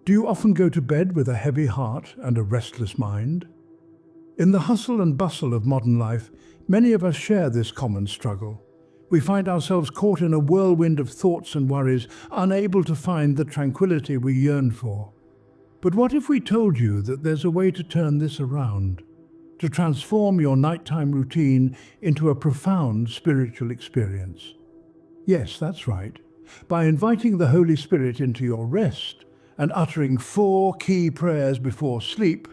Do you often go to bed with a heavy heart and a restless mind? In the hustle and bustle of modern life, many of us share this common struggle. We find ourselves caught in a whirlwind of thoughts and worries, unable to find the tranquility we yearn for. But what if we told you that there's a way to turn this around, to transform your nighttime routine into a profound spiritual experience? Yes, that's right. By inviting the Holy Spirit into your rest and uttering 4 key prayers before sleep,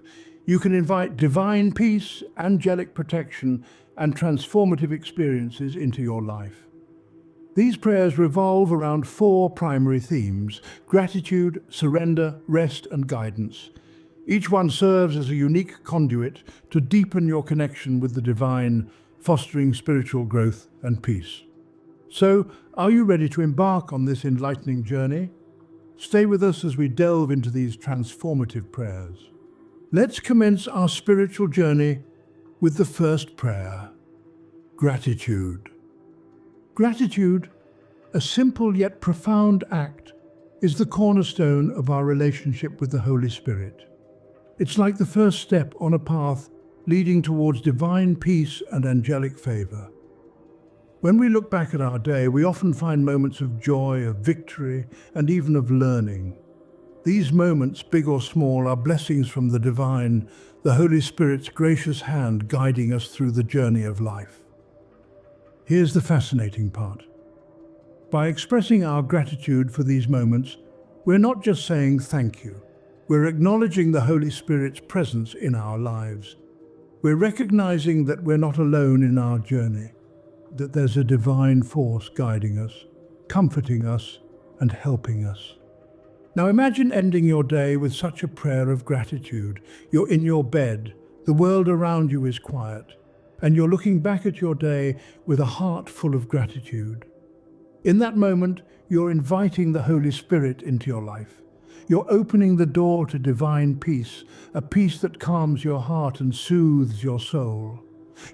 you can invite divine peace, angelic protection, and transformative experiences into your life. These prayers revolve around 4 primary themes: gratitude, surrender, rest, and guidance. Each one serves as a unique conduit to deepen your connection with the divine, fostering spiritual growth and peace. So, are you ready to embark on this enlightening journey? Stay with us as we delve into these transformative prayers. Let's commence our spiritual journey with the first prayer: gratitude. Gratitude, a simple yet profound act, is the cornerstone of our relationship with the Holy Spirit. It's like the first step on a path leading towards divine peace and angelic favor. When we look back at our day, we often find moments of joy, of victory, and even of learning. These moments, big or small, are blessings from the divine, the Holy Spirit's gracious hand guiding us through the journey of life. Here's the fascinating part. By expressing our gratitude for these moments, we're not just saying thank you. We're acknowledging the Holy Spirit's presence in our lives. We're recognizing that we're not alone in our journey, that there's a divine force guiding us, comforting us, and helping us. Now imagine ending your day with such a prayer of gratitude. You're in your bed, the world around you is quiet, and you're looking back at your day with a heart full of gratitude. In that moment, you're inviting the Holy Spirit into your life. You're opening the door to divine peace, a peace that calms your heart and soothes your soul.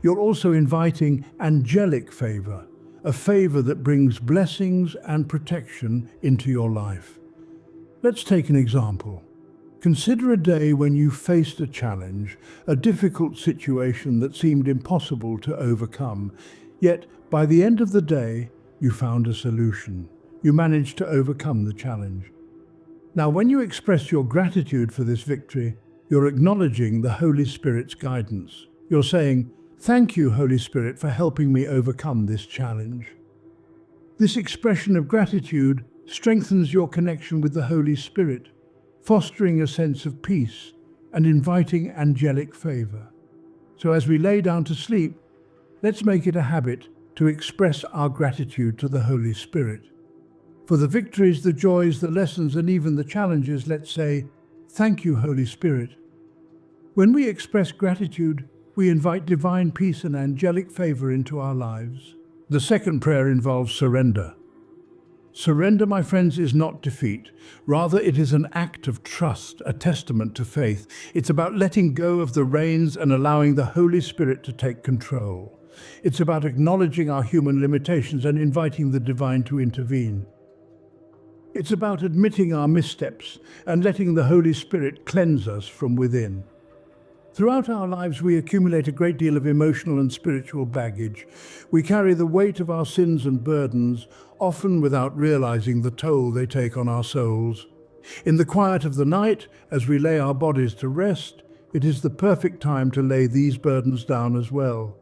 You're also inviting angelic favor, a favor that brings blessings and protection into your life. Let's take an example. Consider a day when you faced a challenge, a difficult situation that seemed impossible to overcome. Yet, by the end of the day, you found a solution. You managed to overcome the challenge. Now, when you express your gratitude for this victory, you're acknowledging the Holy Spirit's guidance. You're saying, "Thank you, Holy Spirit, for helping me overcome this challenge." This expression of gratitude strengthens your connection with the Holy Spirit, fostering a sense of peace and inviting angelic favor. So as we lay down to sleep, let's make it a habit to express our gratitude to the Holy Spirit. For the victories, the joys, the lessons, and even the challenges, let's say, "Thank you, Holy Spirit." When we express gratitude, we invite divine peace and angelic favor into our lives. The second prayer involves surrender. Surrender, my friends, is not defeat. Rather, it is an act of trust, a testament to faith. It's about letting go of the reins and allowing the Holy Spirit to take control. It's about acknowledging our human limitations and inviting the divine to intervene. It's about admitting our missteps and letting the Holy Spirit cleanse us from within. Throughout our lives, we accumulate a great deal of emotional and spiritual baggage. We carry the weight of our sins and burdens, often without realizing the toll they take on our souls. In the quiet of the night, as we lay our bodies to rest, it is the perfect time to lay these burdens down as well.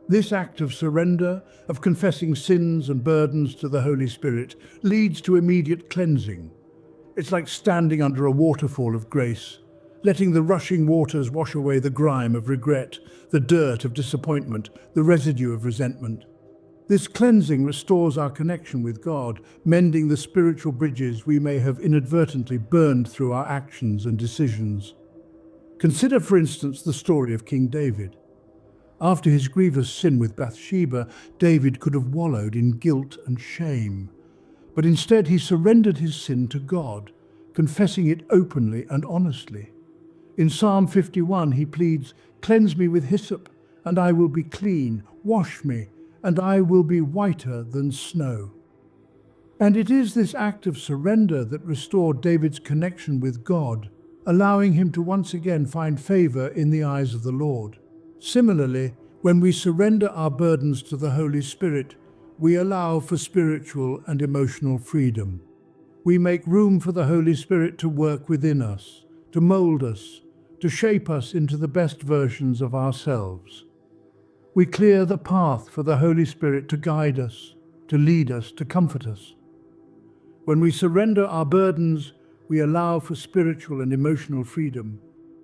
This act of surrender, of confessing sins and burdens to the Holy Spirit, leads to immediate cleansing. It's like standing under a waterfall of grace, letting the rushing waters wash away the grime of regret, the dirt of disappointment, the residue of resentment. This cleansing restores our connection with God, mending the spiritual bridges we may have inadvertently burned through our actions and decisions. Consider, for instance, the story of King David. After his grievous sin with Bathsheba, David could have wallowed in guilt and shame. But instead he surrendered his sin to God, confessing it openly and honestly. In Psalm 51 he pleads, "Cleanse me with hyssop, and I will be clean. Wash me, and I will be whiter than snow." And it is this act of surrender that restored David's connection with God, allowing him to once again find favor in the eyes of the Lord. Similarly, when we surrender our burdens to the Holy Spirit, we allow for spiritual and emotional freedom. We make room for the Holy Spirit to work within us, to mold us, to shape us into the best versions of ourselves. We clear the path for the Holy Spirit to guide us, to lead us, to comfort us. When we surrender our burdens, we allow for spiritual and emotional freedom.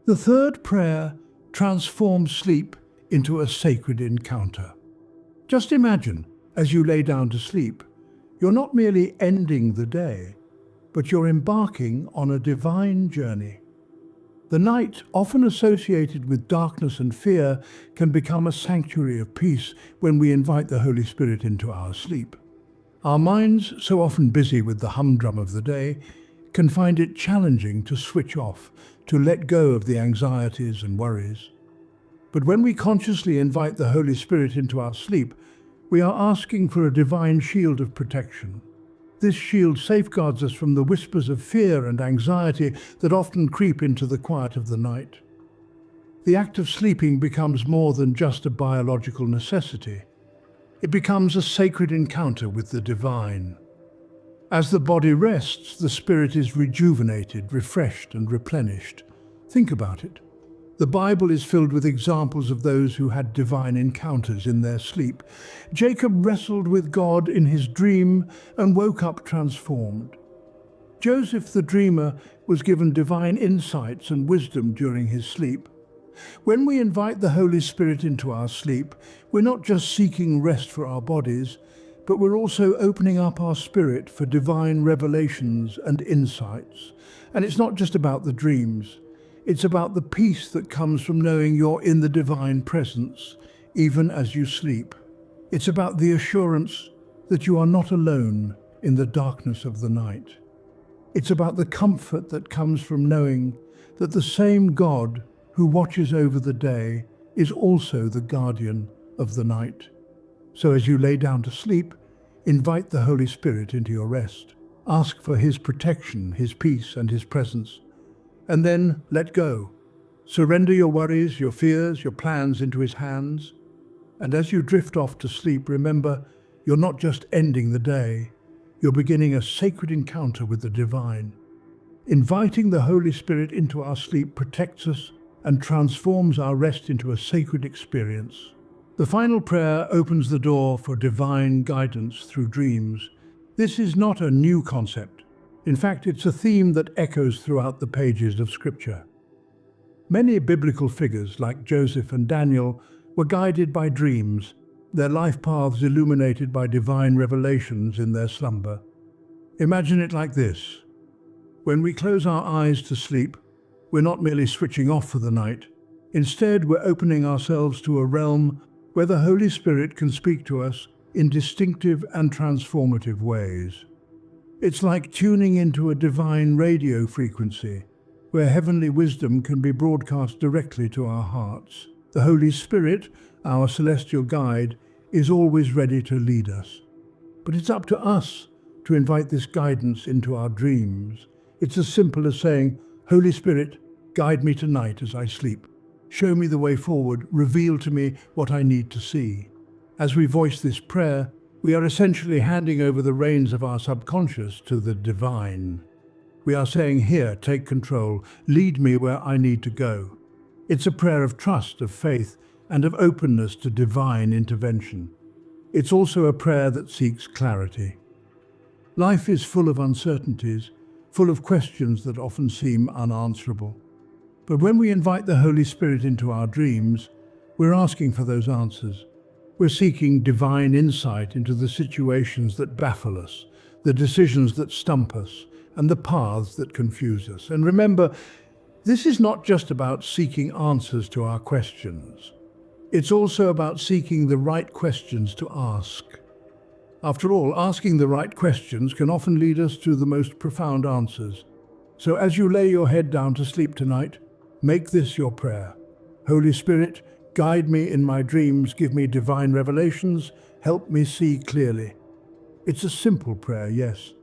The third prayer transforms sleep into a sacred encounter. Just imagine, as you lay down to sleep, you're not merely ending the day, but you're embarking on a divine journey. The night, often associated with darkness and fear, can become a sanctuary of peace when we invite the Holy Spirit into our sleep. Our minds, so often busy with the humdrum of the day, can find it challenging to switch off, to let go of the anxieties and worries. But when we consciously invite the Holy Spirit into our sleep, we are asking for a divine shield of protection. This shield safeguards us from the whispers of fear and anxiety that often creep into the quiet of the night. The act of sleeping becomes more than just a biological necessity. It becomes a sacred encounter with the divine. As the body rests, the spirit is rejuvenated, refreshed, and replenished. Think about it. The Bible is filled with examples of those who had divine encounters in their sleep. Jacob wrestled with God in his dream and woke up transformed. Joseph the dreamer was given divine insights and wisdom during his sleep. When we invite the Holy Spirit into our sleep, we're not just seeking rest for our bodies, but we're also opening up our spirit for divine revelations and insights. And it's not just about the dreams. It's about the peace that comes from knowing you're in the divine presence, even as you sleep. It's about the assurance that you are not alone in the darkness of the night. It's about the comfort that comes from knowing that the same God who watches over the day is also the guardian of the night. So as you lay down to sleep, invite the Holy Spirit into your rest. Ask for His protection, His peace, and His presence. And then let go. Surrender your worries, your fears, your plans into His hands. And as you drift off to sleep, remember, you're not just ending the day, you're beginning a sacred encounter with the divine. Inviting the Holy Spirit into our sleep protects us and transforms our rest into a sacred experience. The final prayer opens the door for divine guidance through dreams. This is not a new concept. In fact, it's a theme that echoes throughout the pages of Scripture. Many biblical figures, like Joseph and Daniel, were guided by dreams, their life paths illuminated by divine revelations in their slumber. Imagine it like this. When we close our eyes to sleep, we're not merely switching off for the night. Instead, we're opening ourselves to a realm where the Holy Spirit can speak to us in distinctive and transformative ways. It's like tuning into a divine radio frequency, where heavenly wisdom can be broadcast directly to our hearts. The Holy Spirit, our celestial guide, is always ready to lead us. But it's up to us to invite this guidance into our dreams. It's as simple as saying, "Holy Spirit, guide me tonight as I sleep. Show me the way forward, reveal to me what I need to see." As we voice this prayer, we are essentially handing over the reins of our subconscious to the divine. We are saying, "Here, take control, lead me where I need to go." It's a prayer of trust, of faith, and of openness to divine intervention. It's also a prayer that seeks clarity. Life is full of uncertainties, full of questions that often seem unanswerable. But when we invite the Holy Spirit into our dreams, we're asking for those answers. We're seeking divine insight into the situations that baffle us, the decisions that stump us, and the paths that confuse us. And remember, this is not just about seeking answers to our questions. It's also about seeking the right questions to ask. After all, asking the right questions can often lead us to the most profound answers. So as you lay your head down to sleep tonight, make this your prayer. Holy Spirit, guide me in my dreams, give me divine revelations, help me see clearly. It's a simple prayer, yes,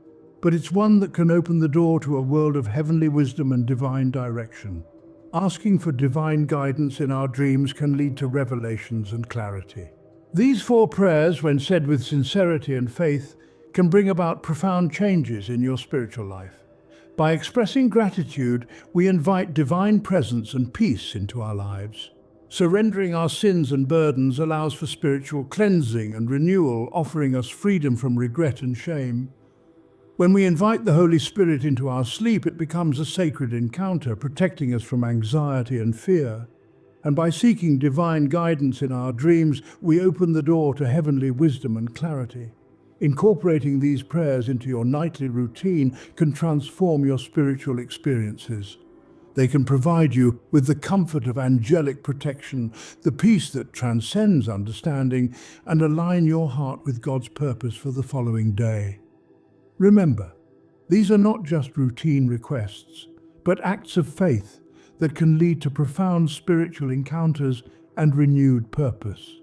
but it's one that can open the door to a world of heavenly wisdom and divine direction. Asking for divine guidance in our dreams can lead to revelations and clarity. These four prayers, when said with sincerity and faith, can bring about profound changes in your spiritual life. By expressing gratitude, we invite divine presence and peace into our lives. Surrendering our sins and burdens allows for spiritual cleansing and renewal, offering us freedom from regret and shame. When we invite the Holy Spirit into our sleep, it becomes a sacred encounter, protecting us from anxiety and fear. And by seeking divine guidance in our dreams, we open the door to heavenly wisdom and clarity. Incorporating these prayers into your nightly routine can transform your spiritual experiences. They can provide you with the comfort of angelic protection, the peace that transcends understanding, and align your heart with God's purpose for the following day. Remember, these are not just routine requests, but acts of faith that can lead to profound spiritual encounters and renewed purpose.